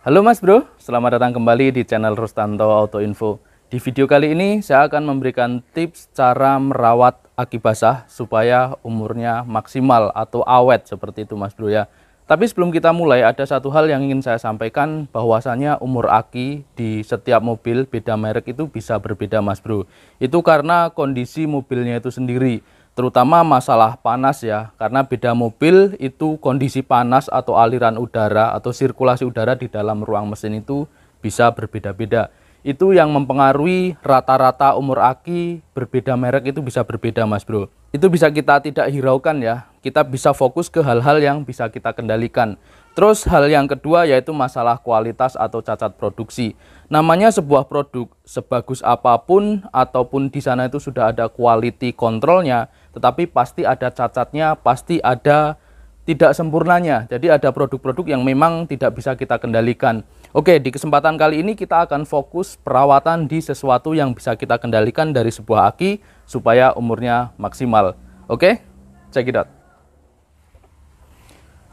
Halo Mas Bro, selamat datang kembali di channel Rustanto Auto Info. Di video kali ini saya akan memberikan tips cara merawat aki basah supaya umurnya maksimal atau awet seperti itu Mas Bro ya. Tapi sebelum kita mulai ada satu hal yang ingin saya sampaikan, bahwasanya umur aki di setiap mobil beda merek itu bisa berbeda Mas Bro. Itu karena kondisi mobilnya itu sendiri. Terutama masalah panas ya, karena beda mobil itu kondisi panas atau aliran udara atau sirkulasi udara di dalam ruang mesin itu bisa berbeda-beda. Itu yang mempengaruhi rata-rata umur aki berbeda merek itu bisa berbeda Mas Bro. Itu bisa kita tidak hiraukan ya, kita bisa fokus ke hal-hal yang bisa kita kendalikan. Terus hal yang kedua yaitu masalah kualitas atau cacat produksi. Namanya sebuah produk, sebagus apapun ataupun di sana itu sudah ada quality controlnya, tetapi pasti ada cacatnya, pasti ada tidak sempurnanya. Jadi ada produk-produk yang memang tidak bisa kita kendalikan. Oke, di kesempatan kali ini kita akan fokus perawatan di sesuatu yang bisa kita kendalikan dari sebuah aki supaya umurnya maksimal. Oke, check it out.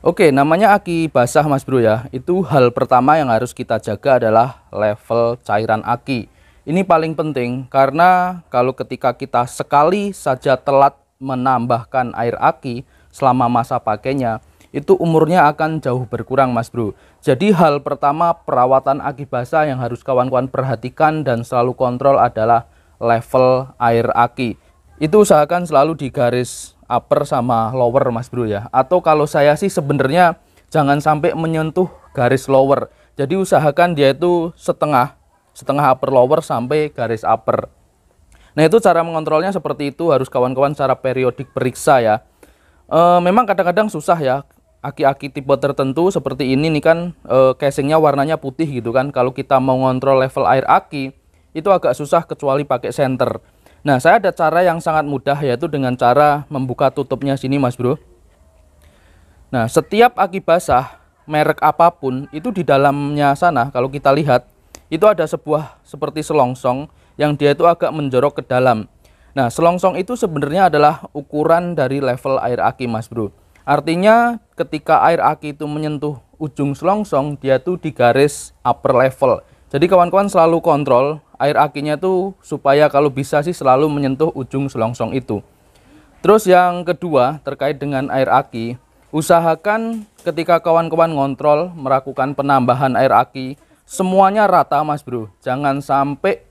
Oke, namanya aki basah Mas Bro ya. Itu hal pertama yang harus kita jaga adalah level cairan aki. Ini paling penting karena kalau ketika kita sekali saja telat menambahkan air aki selama masa pakainya, itu umurnya akan jauh berkurang Mas Bro. Jadi hal pertama perawatan aki basah yang harus kawan-kawan perhatikan dan selalu kontrol adalah level air aki. Itu usahakan selalu di garis upper sama lower Mas Bro ya. Atau kalau saya sih sebenarnya jangan sampai menyentuh garis lower. Jadi usahakan dia itu setengah upper lower sampai garis upper. Nah itu cara mengontrolnya seperti itu, harus kawan-kawan secara periodik periksa ya. Memang kadang-kadang susah ya, aki-aki tipe tertentu seperti ini nih kan casingnya warnanya putih gitu kan. Kalau kita mau ngontrol level air aki itu agak susah kecuali pakai senter. Nah saya ada cara yang sangat mudah, yaitu dengan cara membuka tutupnya sini Mas Bro. Nah setiap aki basah merek apapun itu di dalamnya sana kalau kita lihat itu ada sebuah seperti selongsong yang dia itu agak menjorok ke dalam. Nah selongsong itu sebenarnya adalah ukuran dari level air aki Mas Bro. Artinya ketika air aki itu menyentuh ujung selongsong, dia tuh di garis upper level. Jadi kawan-kawan selalu kontrol air akinya tuh supaya kalau bisa sih selalu menyentuh ujung selongsong itu. Terus yang kedua terkait dengan air aki, usahakan ketika kawan-kawan ngontrol melakukan penambahan air aki semuanya rata Mas Bro. Jangan sampai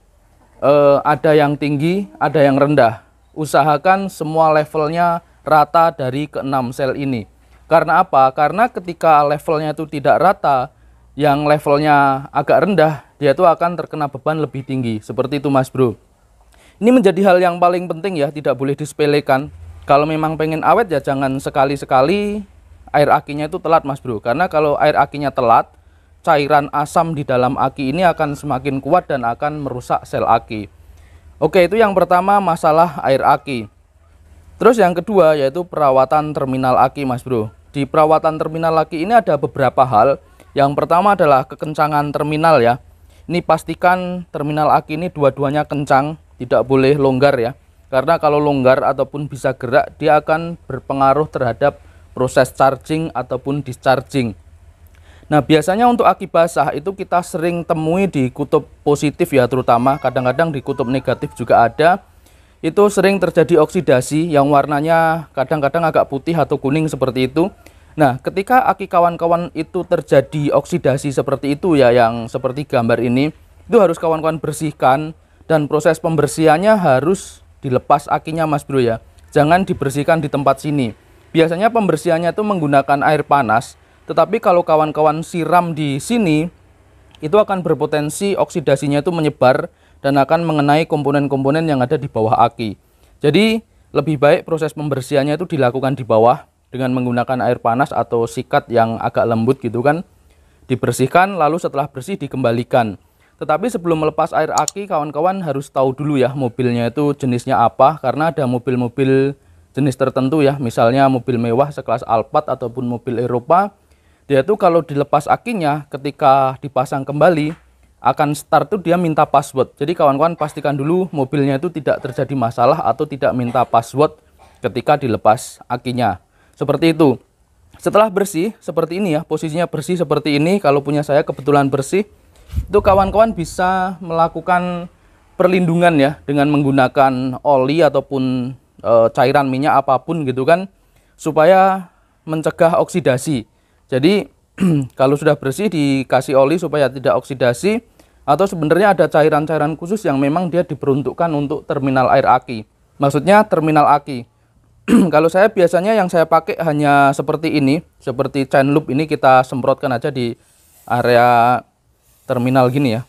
ada yang tinggi, ada yang rendah. Usahakan semua levelnya rata dari ke-6 sel ini. Karena apa? Karena ketika levelnya itu tidak rata, yang levelnya agak rendah, dia itu akan terkena beban lebih tinggi. Seperti itu Mas Bro. Ini menjadi hal yang paling penting ya, tidak boleh disepelekan. Kalau memang pengen awet ya jangan sekali-sekali air akinya itu telat Mas Bro. Karena kalau air akinya telat, cairan asam di dalam aki ini akan semakin kuat dan akan merusak sel aki. Oke, itu yang pertama masalah air aki. Terus yang kedua yaitu perawatan terminal aki Mas Bro. Di perawatan terminal aki ini ada beberapa hal. Yang pertama adalah kekencangan terminal ya. Ini pastikan terminal aki ini dua-duanya kencang, tidak boleh longgar ya. Karena kalau longgar ataupun bisa gerak, dia akan berpengaruh terhadap proses charging ataupun discharging. Nah biasanya untuk aki basah itu kita sering temui di kutub positif ya, terutama kadang-kadang di kutub negatif juga ada. Itu sering terjadi oksidasi yang warnanya kadang-kadang agak putih atau kuning seperti itu. Nah ketika aki kawan-kawan itu terjadi oksidasi seperti itu ya, yang seperti gambar ini, itu harus kawan-kawan bersihkan. Dan proses pembersihannya harus dilepas akinya Mas Bro ya. Jangan dibersihkan di tempat sini. Biasanya pembersihannya itu menggunakan air panas. Tetapi kalau kawan-kawan siram di sini, itu akan berpotensi oksidasinya itu menyebar dan akan mengenai komponen-komponen yang ada di bawah aki. Jadi lebih baik proses pembersihannya itu dilakukan di bawah dengan menggunakan air panas atau sikat yang agak lembut gitu kan. Dibersihkan lalu setelah bersih dikembalikan. Tetapi sebelum melepas air aki, kawan-kawan harus tahu dulu ya mobilnya itu jenisnya apa. Karena ada mobil-mobil jenis tertentu ya, misalnya mobil mewah sekelas Alphard ataupun mobil Eropa. Dia tuh kalau dilepas akinya ketika dipasang kembali akan start tuh dia minta password. Jadi kawan-kawan pastikan dulu mobilnya itu tidak terjadi masalah atau tidak minta password ketika dilepas akinya. Seperti itu. Setelah bersih seperti ini ya, posisinya bersih seperti ini, kalau punya saya kebetulan bersih, itu kawan-kawan bisa melakukan perlindungan ya dengan menggunakan oli ataupun cairan minyak apapun gitu kan, supaya mencegah oksidasi. Jadi kalau sudah bersih dikasih oli supaya tidak oksidasi, atau sebenarnya ada cairan-cairan khusus yang memang dia diperuntukkan untuk terminal air aki. Maksudnya terminal aki. Kalau saya biasanya yang saya pakai hanya seperti ini, seperti chain loop ini, kita semprotkan aja di area terminal gini ya.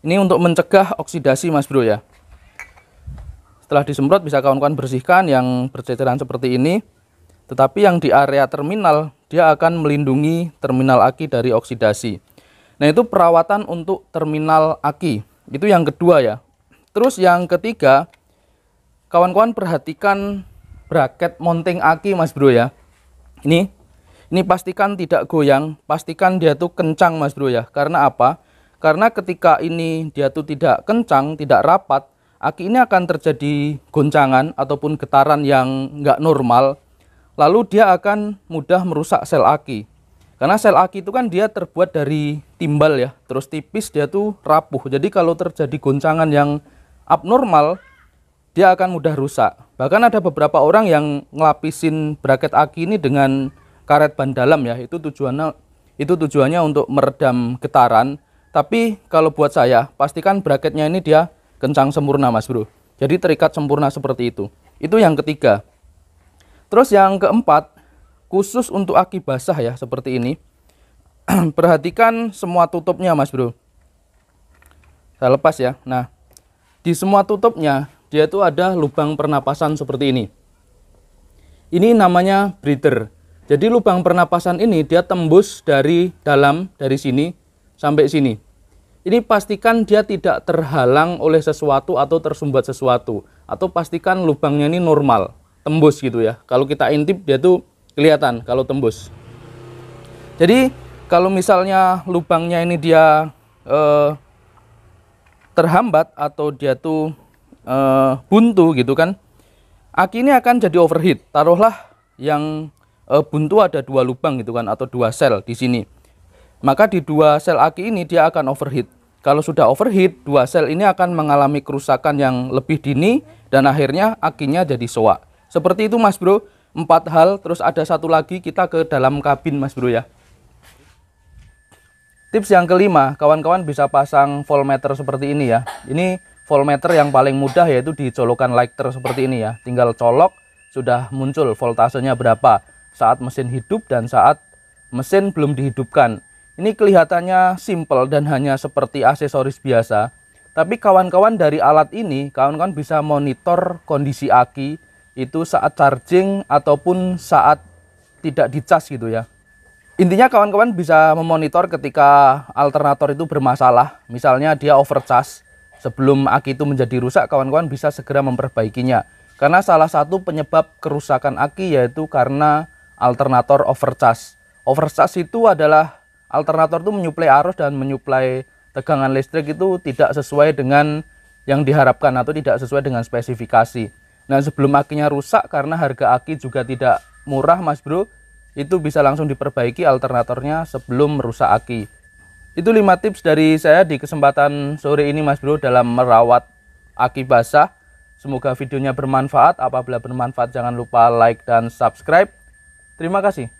Ini untuk mencegah oksidasi Mas Bro ya. Setelah disemprot bisa kawan-kawan bersihkan yang berceceran seperti ini. Tetapi yang di area terminal dia akan melindungi terminal aki dari oksidasi. Nah, itu perawatan untuk terminal aki. Itu yang kedua ya. Terus yang ketiga, kawan-kawan perhatikan bracket mounting aki Mas Bro ya. Ini pastikan tidak goyang, pastikan dia tuh kencang Mas Bro ya. Karena apa? Karena ketika ini dia tuh tidak kencang, tidak rapat, aki ini akan terjadi goncangan ataupun getaran yang nggak normal. Lalu dia akan mudah merusak sel aki. Karena sel aki itu kan dia terbuat dari timbal ya, terus tipis, dia tuh rapuh. Jadi kalau terjadi goncangan yang abnormal, dia akan mudah rusak. Bahkan ada beberapa orang yang ngelapisin bracket aki ini dengan karet ban dalam ya. Itu tujuannya untuk meredam getaran. Tapi kalau buat saya, pastikan bracketnya ini dia kencang sempurna Mas Bro. Jadi terikat sempurna seperti itu. Itu yang ketiga. Terus yang keempat, khusus untuk aki basah ya, seperti ini. Perhatikan semua tutupnya Mas Bro. Saya lepas ya. Nah, di semua tutupnya dia itu ada lubang pernapasan seperti ini. Ini namanya breather. Jadi lubang pernapasan ini dia tembus dari dalam, dari sini sampai sini. Ini pastikan dia tidak terhalang oleh sesuatu atau tersumbat sesuatu. Atau pastikan lubangnya ini normal, tembus gitu ya. Kalau kita intip dia tuh kelihatan kalau tembus. Jadi kalau misalnya lubangnya ini dia terhambat atau dia tuh buntu gitu kan, aki ini akan jadi overheat. Taruhlah yang buntu ada 2 lubang gitu kan, atau 2 sel di sini. Maka di 2 sel aki ini dia akan overheat. Kalau sudah overheat, 2 sel ini akan mengalami kerusakan yang lebih dini dan akhirnya akinya jadi soak. Seperti itu Mas Bro, 4 hal. Terus ada satu lagi, kita ke dalam kabin Mas Bro ya. Tips yang kelima, kawan-kawan bisa pasang voltmeter seperti ini ya. Ini voltmeter yang paling mudah, yaitu di colokan lighter seperti ini ya. Tinggal colok, sudah muncul voltasenya berapa saat mesin hidup dan saat mesin belum dihidupkan. Ini kelihatannya simple dan hanya seperti aksesoris biasa. Tapi kawan-kawan dari alat ini, kawan-kawan bisa monitor kondisi aki itu saat charging ataupun saat tidak dicas gitu ya. Intinya kawan-kawan bisa memonitor ketika alternator itu bermasalah. Misalnya dia overcharge. Sebelum aki itu menjadi rusak, kawan-kawan bisa segera memperbaikinya. Karena salah satu penyebab kerusakan aki yaitu karena alternator overcharge. Overcharge itu adalah alternator itu menyuplai arus dan menyuplai tegangan listrik itu tidak sesuai dengan yang diharapkan atau tidak sesuai dengan spesifikasi. Nah, sebelum akinya rusak, karena harga aki juga tidak murah Mas Bro, itu bisa langsung diperbaiki alternatornya sebelum merusak aki. Itu 5 tips dari saya di kesempatan sore ini Mas Bro dalam merawat aki basah. Semoga videonya bermanfaat. Apabila bermanfaat jangan lupa like dan subscribe. Terima kasih.